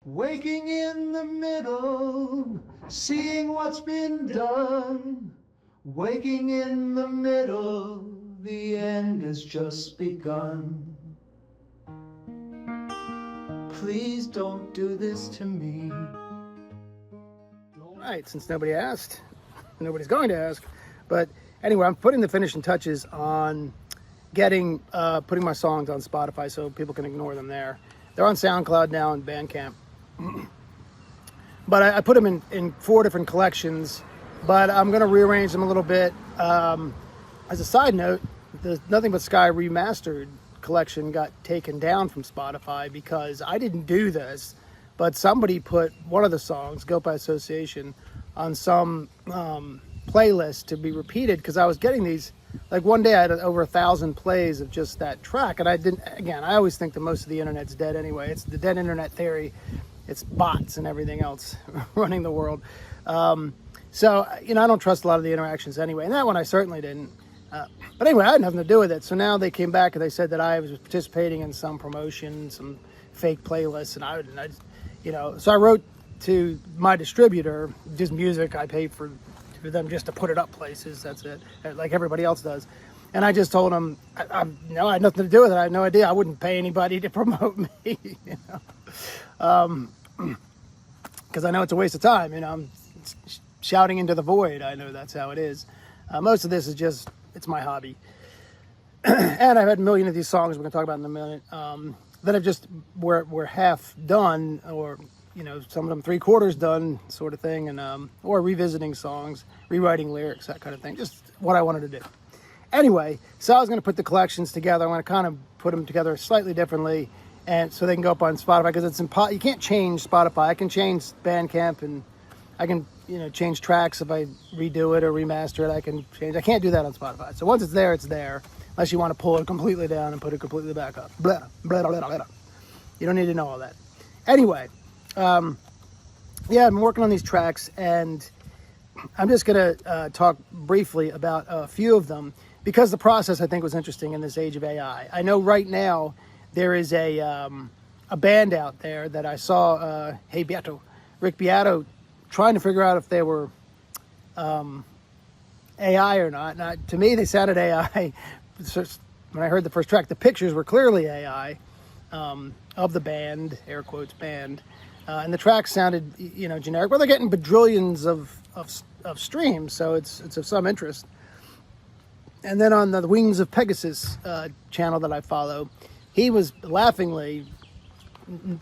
Waking in the middle, seeing what's been done. Waking in the middle, the end has just begun. Please don't do this to me. All right, since nobody asked, nobody's going to ask. But anyway, I'm putting the finishing touches on putting my songs on Spotify so people can ignore them there. They're on SoundCloud now and Bandcamp. But I put them in 4 different collections, but I'm going to rearrange them a little bit. As a side note, the Nothing But Sky Remastered collection got taken down from Spotify because I didn't do this, but somebody put one of the songs, Guilt by Association, on some playlist to be repeated because I was getting these. Like one day I had over 1,000 plays of just that track, and I always think that most of the internet's dead anyway. It's the dead internet theory. It's bots and everything else running the world. So, I don't trust a lot of the interactions anyway. And that one I certainly didn't. But anyway, I had nothing to do with it. So now they came back and they said that I was participating in some promotion, some fake playlists. So I wrote to my distributor, just music. I pay for them just to put it up places. That's it, like everybody else does. And I just told them, I had nothing to do with it. I had no idea. I wouldn't pay anybody to promote me, because I know it's a waste of time. I'm shouting into the void. I know that's how it is. Most of this is just, it's my hobby. And I've had a million of these songs we're going to talk about in a minute that have just, we're half done, or, some of them 3/4 done sort of thing, and or revisiting songs, rewriting lyrics, that kind of thing. Just what I wanted to do. Anyway, so I was going to put the collections together. I'm going to kind of put them together slightly differently, and so they can go up on Spotify, because it's you can't change Spotify. I can change Bandcamp, and I can change tracks if I redo it or remaster it. I can't do that on Spotify. So once it's there, unless you want to pull it completely down and put it completely back up. Blah, blah, blah, blah, blah. You don't need to know all that. Anyway, I've been working on these tracks, and I'm just going to talk briefly about a few of them, because the process, I think, was interesting in this age of AI. I know right now there is a band out there that I saw, Rick Beato, trying to figure out if they were AI or not. Now, to me, they sounded AI. When I heard the first track, the pictures were clearly AI of the band, air quotes band, and the track sounded generic. Well, they're getting badrillions of streams, so it's of some interest. And then on the Wings of Pegasus channel that I follow, he was laughingly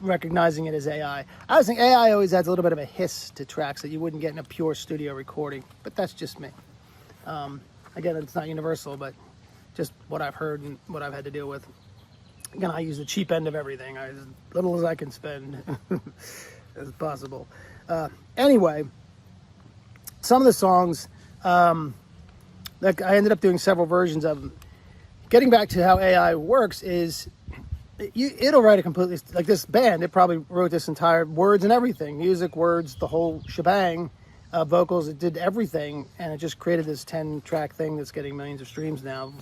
recognizing it as AI. I was thinking AI always adds a little bit of a hiss to tracks that you wouldn't get in a pure studio recording, but that's just me. Again, it's not universal, but just what I've heard and what I've had to deal with. Again, I use the cheap end of everything, as little as I can spend as possible. Anyway, some of the songs, like I ended up doing several versions of them. Getting back to how AI works is, it'll write a completely, like this band, it probably wrote this entire words and everything, music, words, the whole shebang, vocals, it did everything, and it just created this 10-track thing that's getting millions of streams now.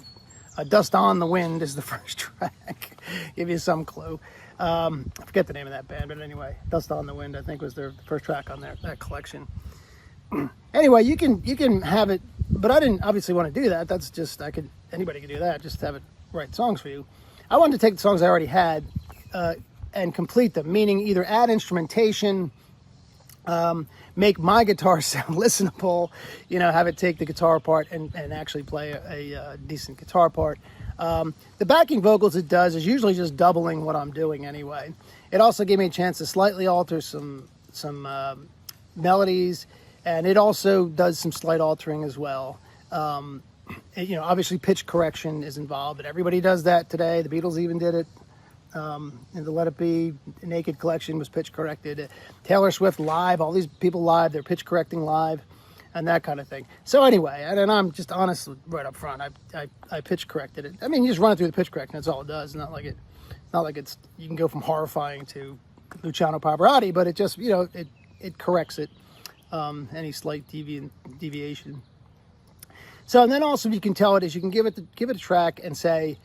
Dust on the Wind is the first track. Give you some clue. I forget the name of that band, but anyway, Dust on the Wind, I think, was their first track on that collection. Anyway, you can have it, but I didn't obviously want to do that. That's just, anybody could do that, just have it write songs for you. I wanted to take the songs I already had and complete them, meaning either add instrumentation, make my guitar sound listenable, have it take the guitar part and actually play a decent guitar part. The backing vocals it does is usually just doubling what I'm doing anyway. It also gave me a chance to slightly alter some melodies, and it also does some slight altering as well. Obviously pitch correction is involved, but everybody does that today. The Beatles even did it. And the Let It Be Naked collection was pitch corrected. Taylor Swift live, all these people live, they're pitch correcting live, and that kind of thing. So anyway, and I'm just honest right up front, I pitch corrected it. I mean, you just run it through the pitch correction, that's all it does. It's not like it's you can go from horrifying to Luciano Pavarotti, but it just, it corrects it, any slight deviation. So, and then also you can tell it is, you can give it a track and say,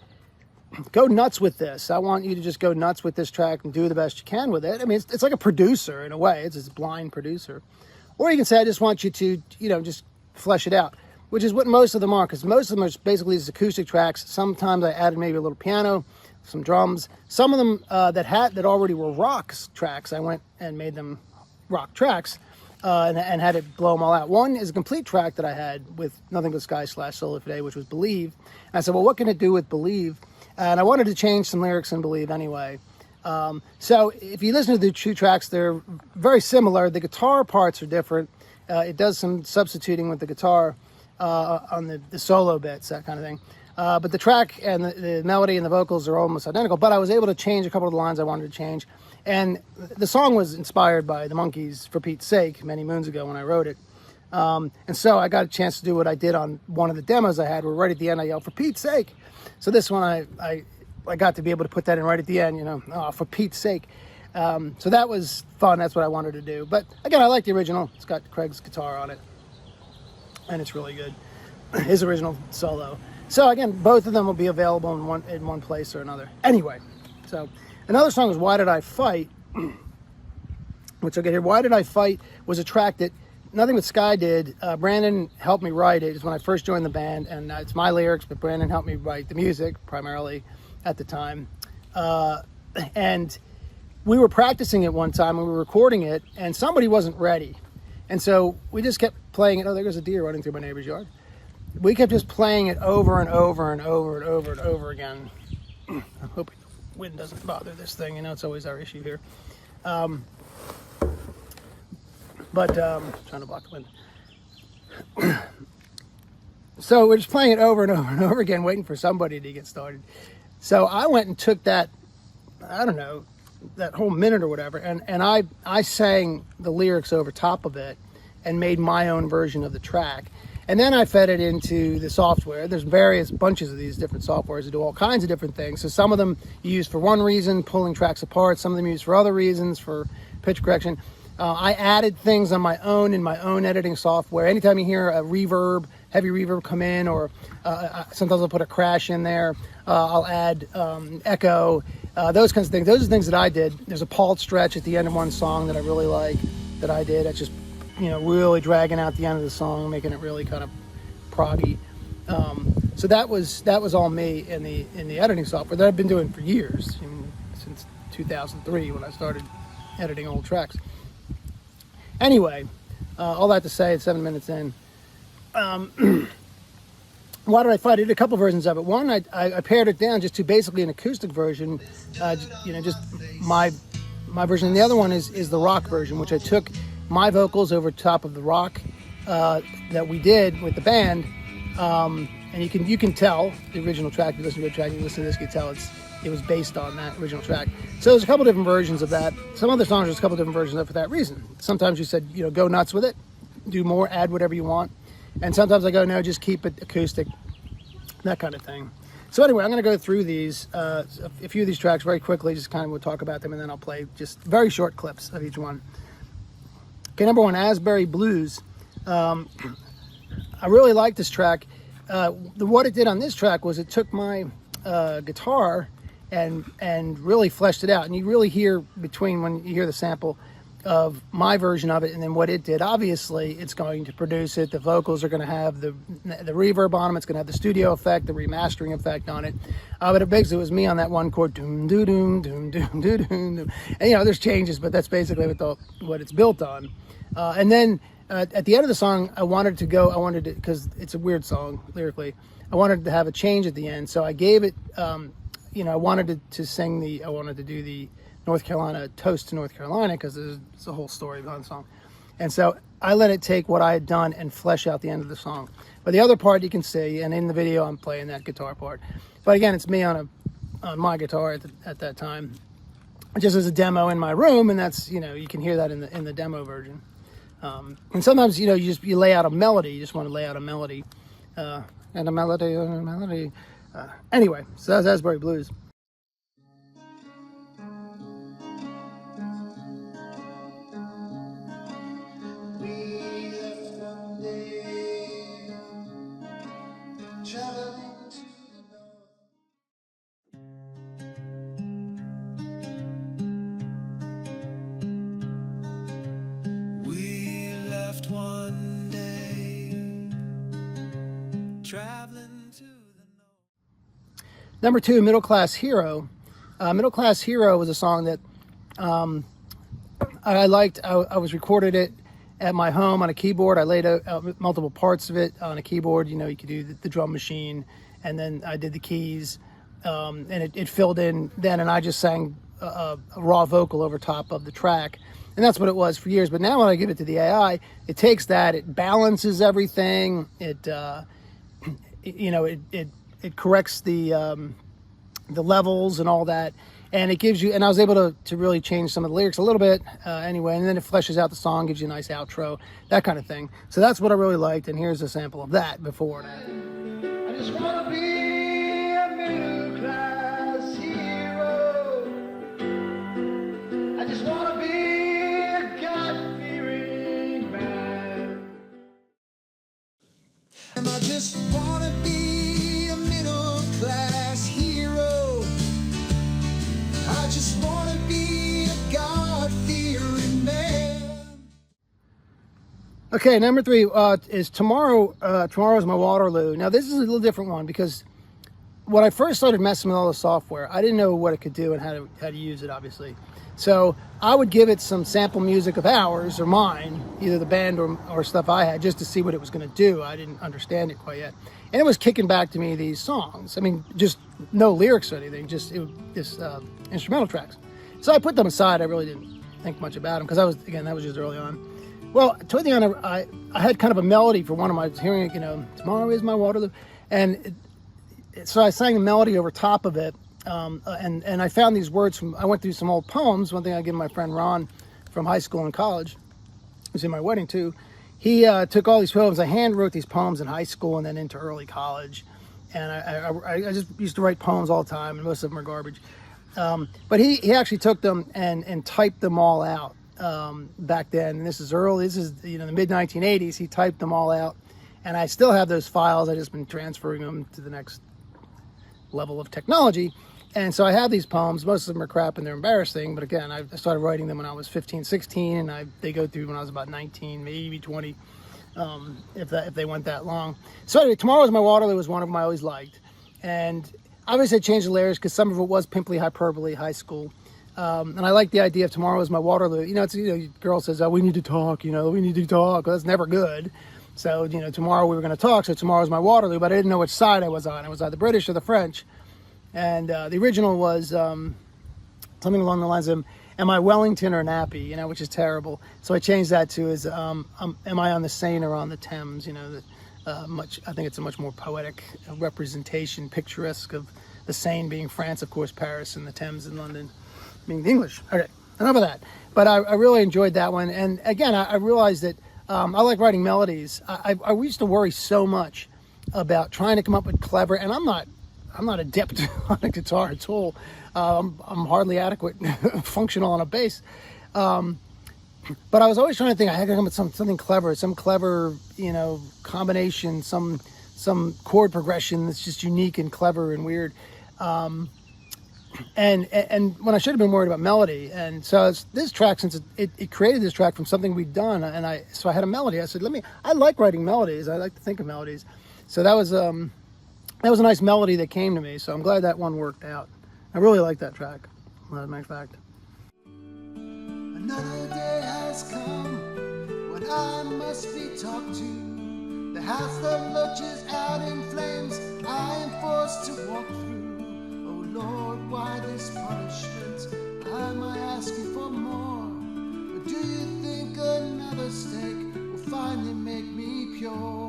go nuts with this. I want you to just go nuts with this track and do the best you can with it. I mean, it's like a producer in a way. It's this blind producer. Or you can say, I just want you to, just flesh it out, which is what most of them are, because most of them are basically these acoustic tracks. Sometimes I added maybe a little piano, some drums. Some of them that already were rock tracks, I went and made them rock tracks and had it blow them all out. One is a complete track that I had with Nothing But Sky / Solo Today, which was Believe. And I said, well, what can it do with Believe? And I wanted to change some lyrics in Believe anyway. So if you listen to the two tracks, they're very similar. The guitar parts are different. It does some substituting with the guitar on the solo bits, that kind of thing. But the track and the melody and the vocals are almost identical. But I was able to change a couple of the lines I wanted to change. And the song was inspired by the Monkees, For Pete's Sake, many moons ago when I wrote it. And so I got a chance to do what I did on one of the demos I had, where right at the end I yelled, "For Pete's sake." So this one I got to be able to put that in right at the end, for Pete's sake. So that was fun. That's what I wanted to do. But again, I like the original. It's got Craig's guitar on it, and it's really good. His original solo. So again, both of them will be available in one place or another. Anyway, so another song was "Why Did I Fight," which I'll get here. "Why Did I Fight" was a track that Nothing But Sky did. Brandon helped me write it. It's when I first joined the band, and it's my lyrics, but Brandon helped me write the music primarily at the time. And we were practicing it one time, and we were recording it, and somebody wasn't ready. And so we just kept playing it. Oh, there goes a deer running through my neighbor's yard. We kept just playing it over and over and over and over and over again. I'm hoping the wind doesn't bother this thing. It's always our issue here. But trying to block the wind. So we're just playing it over and over and over again, waiting for somebody to get started. So I went and took that, I don't know, that whole minute or whatever, and I sang the lyrics over top of it and made my own version of the track. And then I fed it into the software. There's various bunches of these different softwares that do all kinds of different things. So some of them you use for one reason, pulling tracks apart. Some of them you use for other reasons, for pitch correction. I added things on my own in my own editing software. Anytime you hear a reverb, heavy reverb come in, or sometimes I'll put a crash in there. I'll add echo, those kinds of things. Those are things that I did. There's a Paul stretch at the end of one song that I really like that I did. That's just, really dragging out the end of the song, making it really kind of proggy. So that was all me in the editing software that I've been doing for years, since 2003 when I started editing old tracks. Anyway, all that to say, it's 7 minutes in. Why Did I Fight? I did a couple versions of it. One, I pared it down just to basically an acoustic version, just my version. And the other one is the rock version, which I took my vocals over top of the rock that we did with the band. And you can tell the original track. You listen to the track, you listen to this, you can tell it was based on that original track. So there's a couple different versions of that. Some other songs, there's a couple different versions of it for that reason. Sometimes you said, go nuts with it, do more, add whatever you want. And sometimes I go, no, just keep it acoustic, that kind of thing. So anyway, I'm going to go through these, a few of these tracks very quickly, just kind of we'll talk about them, and then I'll play just very short clips of each one. Okay, number one, Asbury Blues. I really like this track. What it did on this track was it took my guitar and really fleshed it out. And you really hear between when you hear the sample of my version of it and then what it did. Obviously, it's going to produce it. The vocals are going to have the reverb on them. It's going to have the studio effect, the remastering effect on it. But it was me on that one chord. Doom, doom, doom, doom, doom, doom, doom. And, there's changes, but that's basically what it's built on. And then at the end of the song, I wanted to, because it's a weird song lyrically, I wanted to have a change at the end. So I gave it, I wanted to do the North Carolina, Toast to North Carolina, because there's a whole story behind the song. And so I let it take what I had done and flesh out the end of the song. But the other part you can see, and in the video I'm playing that guitar part. But again, it's me on my guitar at that time, just as a demo in my room, and that's, you can hear that in the demo version. And sometimes, you lay out a melody. You just want to lay out a melody, and a melody. Anyway, so that's Asbury Blues. Traveling to the Number 2, Middle Class Hero. Middle Class Hero was a song that I liked. I was recorded it at my home on a keyboard. I laid out multiple parts of it on a keyboard. You know, you could do the drum machine, and then I did the keys, and it filled in then, and I just sang a raw vocal over top of the track. And that's what it was for years. But now when I give it to the AI, it takes that, it balances everything. It corrects the levels and all that. And it gives you, and I was able to really change some of the lyrics a little bit anyway. And then it fleshes out the song, gives you a nice outro, that kind of thing. So that's what I really liked. And here's a sample of that before and after. I just wanna be a middle class hero. I just wanna be a God-fearing man. And I just wanna be a middle class hero. I just wanna be a God-fearing man. Okay, number 3 is Tomorrow. Tomorrow is my Waterloo. Now this is a little different one because when I first started messing with all the software, I didn't know what it could do and how to use it, obviously. So I would give it some sample music of ours or mine, either the band or stuff I had, just to see what it was going to do. I didn't understand it quite yet. And it was kicking back to me these songs. I mean, just no lyrics or anything, just instrumental tracks. So I put them aside. I really didn't think much about them because that was just early on. Well, toward the end, I had kind of a melody for one of my, hearing it, tomorrow is my Waterloo. And so I sang the melody over top of it. And I found these words I went through some old poems. One thing I give my friend Ron from high school and college, who's in my wedding too. He took all these poems. I hand wrote these poems in high school and then into early college. And I just used to write poems all the time, and most of them are garbage. But he actually took them and typed them all out back then. And this is the mid 1980s. He typed them all out. And I still have those files. I just been transferring them to the next level of technology. And so I have these poems. Most of them are crap and they're embarrassing. But again, I started writing them when I was 15, 16, and they go through when I was about 19, maybe 20, if they went that long. So anyway, Tomorrow is my Waterloo was one of them I always liked. And obviously I changed the lyrics because some of it was pimply hyperbole, high school. And I like the idea of Tomorrow is my Waterloo. Girl says, oh, we need to talk, we need to talk. Well, that's never good. So, tomorrow we were going to talk, so tomorrow's my Waterloo, but I didn't know which side I was on. I was either British or the French. And the original was something along the lines of, am I Wellington or Nappy, which is terrible. So I changed that to am I on the Seine or on the Thames, I think it's a much more poetic representation, picturesque of the Seine being France, of course, Paris, and the Thames in London being the English. Okay, enough of that. But I really enjoyed that one. And again, I realized that I like writing melodies. I used to worry so much about trying to come up with clever, and I'm not adept on a guitar at all. I'm hardly adequate functional on a bass. But I was always trying to think I had to come up with something clever, some clever, combination, some chord progression that's just unique and clever and weird. And when I should have been worried about melody. And so this track, since it created this track from something we'd done, and so I had a melody. I said, I like writing melodies. I like to think of melodies. So that was a nice melody that came to me. So I'm glad that one worked out. I really like that track, as a matter of fact. Another day has come when I must be talked to. The house that lurches out in flames, I am forced to walk through. Oh Lord, why this punishment? Am I asking for more? Or do you think another stake will finally make me pure?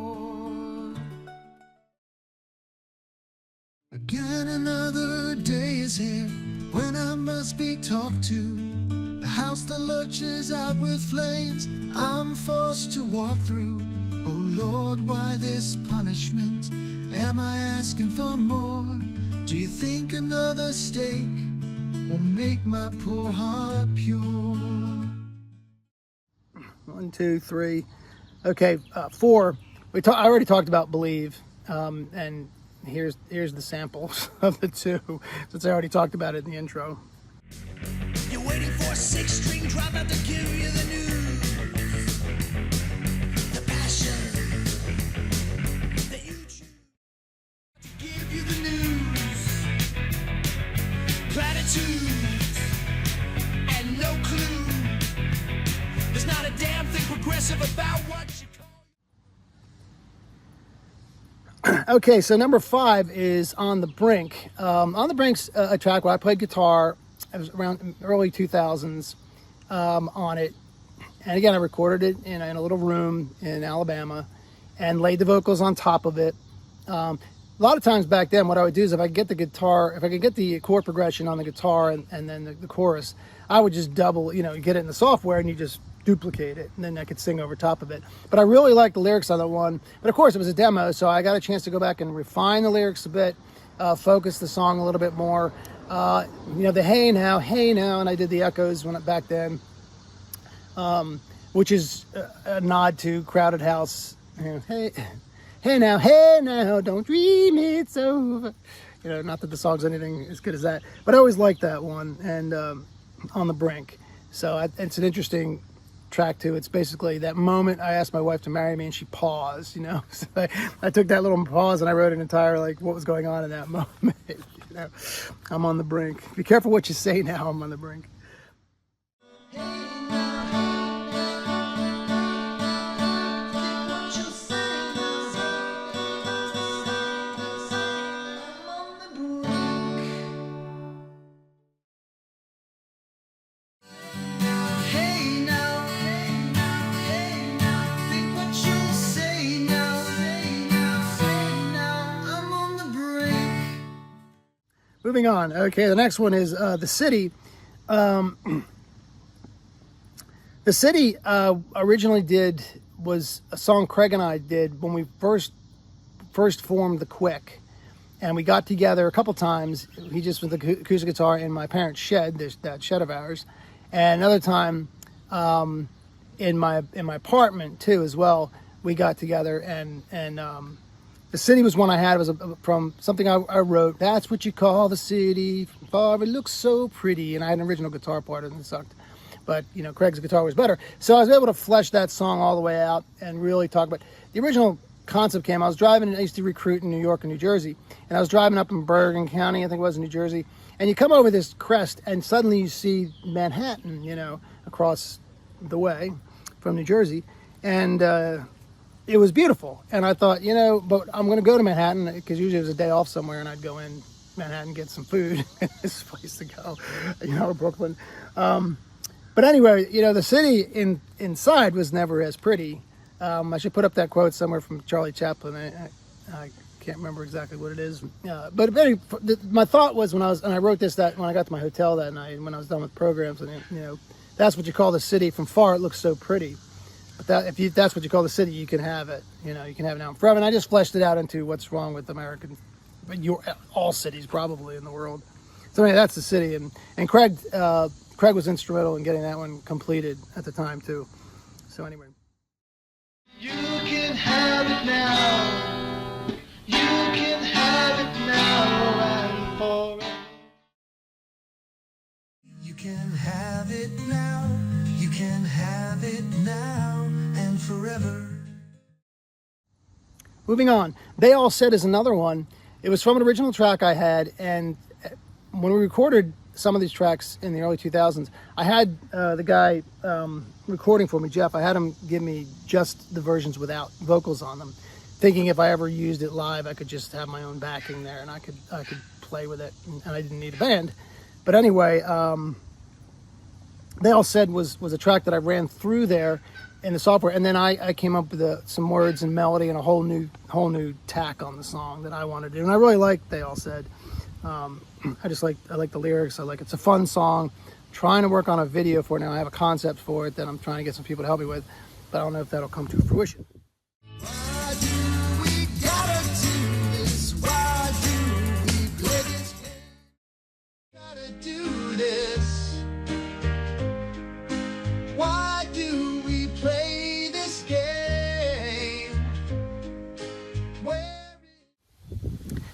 Again another day is here when I must be talked to. The house that lurches out with flames, I'm forced to walk through. Oh Lord, why this punishment? Am I asking for more? Do you think another stake will make my poor heart pure? 1, 2, 3. Okay, 4. I already talked about Believe, and here's the samples of the 2, since I already talked about it in the intro. You're waiting for a 6-string dropout to give you the news. The passion that you choose. aggressive about what you call. Okay, so number 5 is On the Brink. On the Brink's a track where I played guitar. It was around early 2000s on it. And again, I recorded it in a little room in Alabama and laid the vocals on top of it. A lot of times back then, what I would do is if I could get the chord progression on the guitar and then the chorus, I would just double, get it in the software and you just duplicate it, and then I could sing over top of it. But I really liked the lyrics on that one. But of course, it was a demo, so I got a chance to go back and refine the lyrics a bit, focus the song a little bit more. The hey now, and I did the echoes back then, which is a nod to Crowded House. Hey now, don't dream it's over. Not that the song's anything as good as that, but I always liked that one, and On the Brink. So it's an interesting track too. It's basically that moment I asked my wife to marry me and she paused, So I took that little pause and I wrote an entire, what was going on in that moment. I'm on the brink. Be careful what you say now, I'm on the brink. Moving on. Okay, the next one is The City. The City originally was a song Craig and I did when we first formed The Quick. And we got together a couple times. He just with the acoustic guitar in my parents' shed, that shed of ours. And another time in my apartment too as well. We got together and The City was one I had. It was from something I wrote. That's what you call the city. From far it looks so pretty. And I had an original guitar part and it sucked. But, Craig's guitar was better. So I was able to flesh that song all the way out and really talk about the original concept. I was driving, I used to recruit in New York and New Jersey. And I was driving up in Bergen County, I think it was in New Jersey. And you come over this crest and suddenly you see Manhattan, across the way from New Jersey. And it was beautiful. And I thought, but I'm going to go to Manhattan because usually it was a day off somewhere and I'd go in Manhattan, get some food. It's a place to go, Brooklyn. But anyway, the city inside was never as pretty. I should put up that quote somewhere from Charlie Chaplin. I can't remember exactly what it is. But my thought was and I wrote this that when I got to my hotel that night, when I was done with programs, and that's what you call the city. From far, it looks so pretty. But if that's what you call the city, you can have it. You can have it now and forever. And I just fleshed it out into what's wrong with American, all cities probably in the world. So anyway, that's The City. And Craig was instrumental in getting that one completed at the time too. So anyway. You can have it now. You can have it now and forever. You can have it now. You can have it now and forever. Moving on. They All Said is another one. It was from an original track I had, and when we recorded some of these tracks in the early 2000s, I had the guy recording for me, Jeff. I had him give me just the versions without vocals on them, thinking if I ever used it live, I could just have my own backing there and I could play with it, and I didn't need a band. But anyway, They All Said was a track that I ran through there in the software, and then I came up with some words and melody and a whole new tack on the song that I wanted to do. And I really liked They All Said. I like the lyrics. It's a fun song. I'm trying to work on a video for it now. I have a concept for it that I'm trying to get some people to help me with, but I don't know if that'll come to fruition. Why do we gotta do this? Why do we play this game? Gotta do this. Why do we play this game?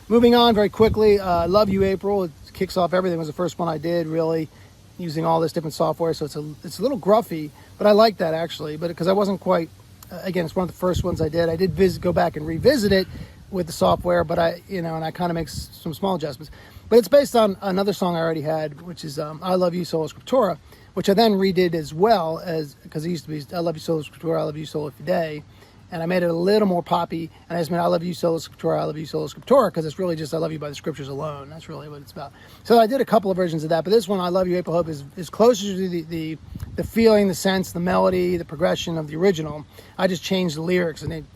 Moving on very quickly, Love You April. It kicks off everything. It was the first one I did, really, using all this different software. So it's a little gruffy, but I like that actually. But because I wasn't quite, again, it's one of the first ones I did. I did go back and revisit it with the software, but and I kind of make some small adjustments. But it's based on another song I already had, which is I Love You, Sola Scriptura, which I then redid as well, as because it used to be I Love You Solo Scriptura, I Love You Solo Fide, and I made it a little more poppy, and I just made I Love You Solo Scriptura, I Love You Solo Scriptura, because it's really just I love you by the scriptures alone. That's really what it's about. So I did a couple of versions of that, but this one, I Love You April Hope, is closer to the feeling, the sense, the melody, the progression of the original. I just changed the lyrics, and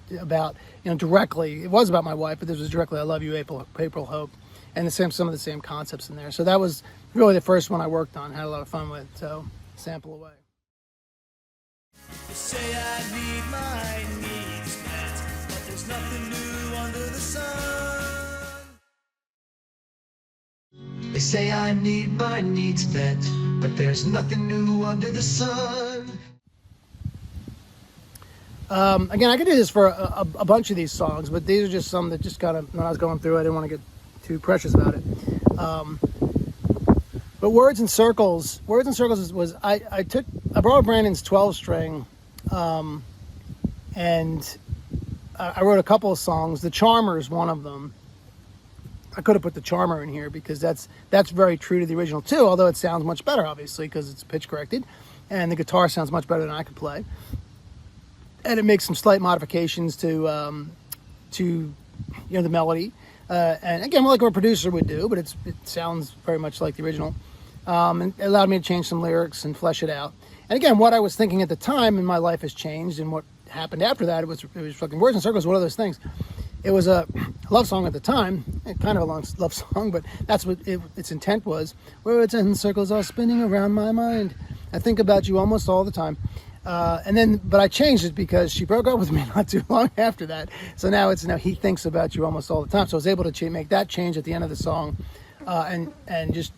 directly, it was about my wife, but this was directly I Love You April Hope, and some of the same concepts in there. So that was really the first one I worked on, had a lot of fun with. So sample away. You say I need my needs met, but there's nothing new under the sun. They say I need my needs met, but there's nothing new under the sun. Again, I could do this for a bunch of these songs, but these are just some that just kind of, when I was going through, I didn't want to get too precious about it. But Words and Circles was I borrowed Brandon's 12-string, and I wrote a couple of songs. The Charmer is one of them. I could have put the Charmer in here because that's very true to the original too, although it sounds much better, obviously, because it's pitch corrected, and the guitar sounds much better than I could play. And it makes some slight modifications to the melody. And again, like what a producer would do, but it sounds very much like the original. And it allowed me to change some lyrics and flesh it out. And again, what I was thinking at the time in my life has changed, and what happened after that, it was fucking Words and Circles, one of those things. It was a love song at the time, kind of a long love song, but that's what its intent was. Words and circles are spinning around my mind. I think about you almost all the time. But I changed it because she broke up with me not too long after that. So now he thinks about you almost all the time. So I was able to make that change at the end of the song, and just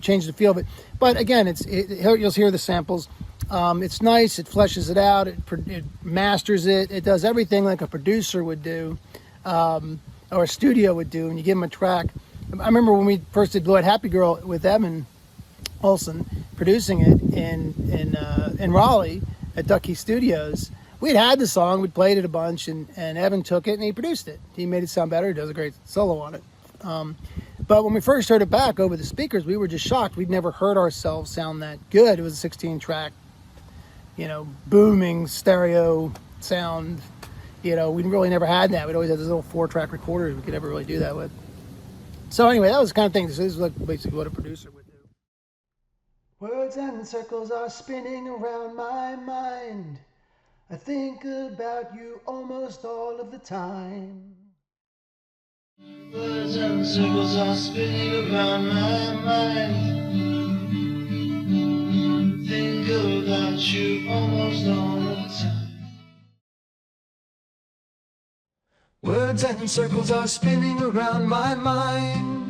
change the feel of it. But again, you'll hear the samples. It's nice. It fleshes it out. It masters it. It does everything like a producer would do, or a studio would do. And you give them a track. I remember when we first did Blue Eyed Happy Girl with Evan Olson producing it in Raleigh at Duck Key Studios. We'd had the song, we'd played it a bunch, and Evan took it and he produced it. He made it sound better. He does a great solo on it. But when we first heard it back over the speakers, we were just shocked. We'd never heard ourselves sound that good. It was a 16-track, booming stereo sound. We really never had that. We'd always had those little 4-track recorders we could never really do that with. So anyway, that was the kind of thing. This is like basically what a producer would do. Words and circles are spinning around my mind. I think about you almost all of the time. Words and circles are spinning around my mind. Think about you almost all of the time. Words and circles are spinning around my mind.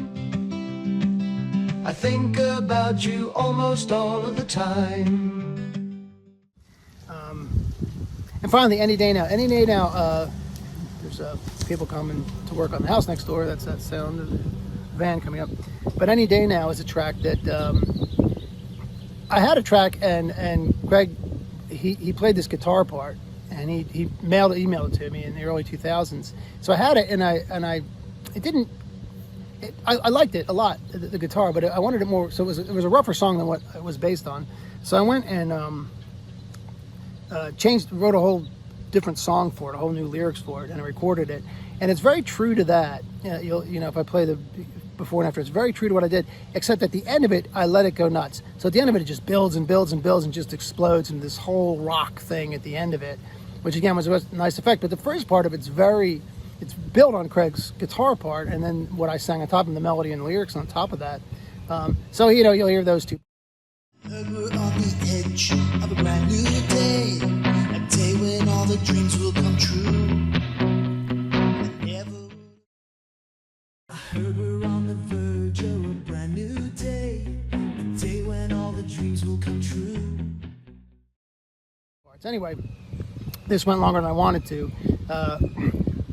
I think about you almost all of the time. And finally, Any Day Now. Any Day Now, there's people coming to work on the house next door. That's that sound of the van coming up. But Any Day Now is a track that I had a track, and Greg, he played this guitar part, and he emailed it to me in the early 2000s. So I had it, and I liked it a lot, the guitar, but I wanted it more. So it was a rougher song than what it was based on. So I went and wrote a whole different song for it, a whole new lyrics for it, and I recorded it. And it's very true to that. If I play the before and after, it's very true to what I did, except at the end of it, I let it go nuts. So at the end of it, it just builds and builds and builds and just explodes into this whole rock thing at the end of it, which again was a nice effect. But the first part of it's built on Craig's guitar part, and then what I sang on top of the melody and the lyrics on top of that. So you'll hear those two. We're on the edge of a brand new day, a day when all the dreams will come true. I heard we're on the verge of a brand new day, a day when all the dreams will come true. Anyway, this went longer than I wanted to.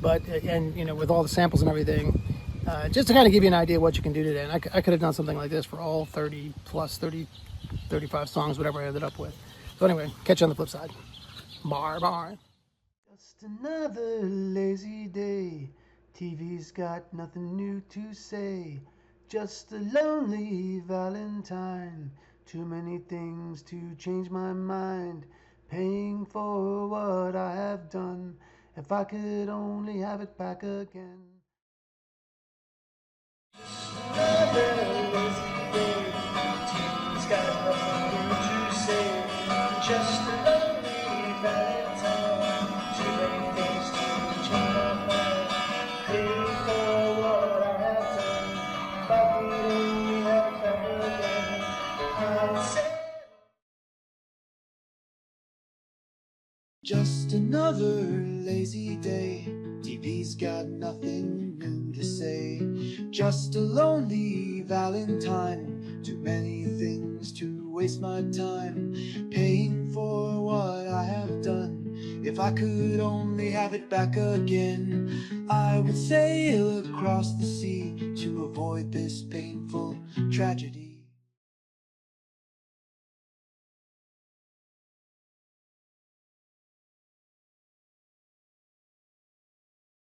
But with all the samples and everything, just to kind of give you an idea of what you can do today. And I could have done something like this for all 30, 35 songs, whatever I ended up with. So anyway, catch you on the flip side. Bye. Just another lazy day. TV's got nothing new to say. Just a lonely Valentine. Too many things to change my mind. Paying for what I have done. If I could only have it back again. Just a lonely Valentine. Too many things to change my mind. Paying for what I have done. If I could only have it back again, I'd say. Just another lazy day. TV's got nothing new to say. Just a lonely Valentine. Too many things to waste my time. Paying for what I have done. If I could only have it back again, I would sail across the sea to avoid this painful tragedy.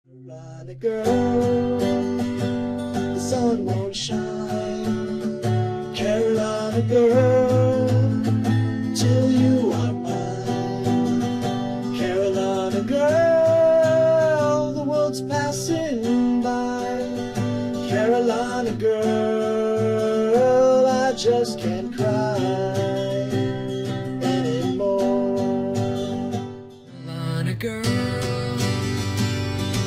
Carolina girl, the sun won't shine. Carolina girl, till you are mine. Carolina girl, the world's passing by. Carolina girl, I just can't cry anymore. Carolina girl,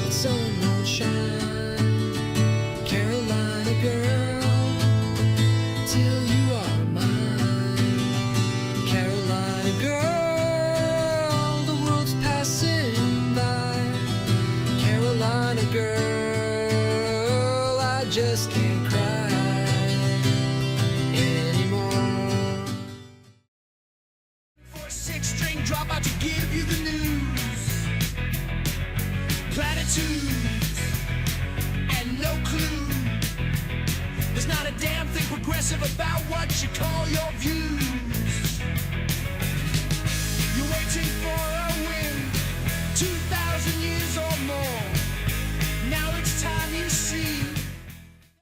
sun won't shine. Carolina girl, till you are mine. Carolina girl, the world's passing by. Carolina girl, I just can't cry anymore. For a six-string dropout to give you the news. Platitudes and no clue. There's not a damn thing progressive about what you call your views.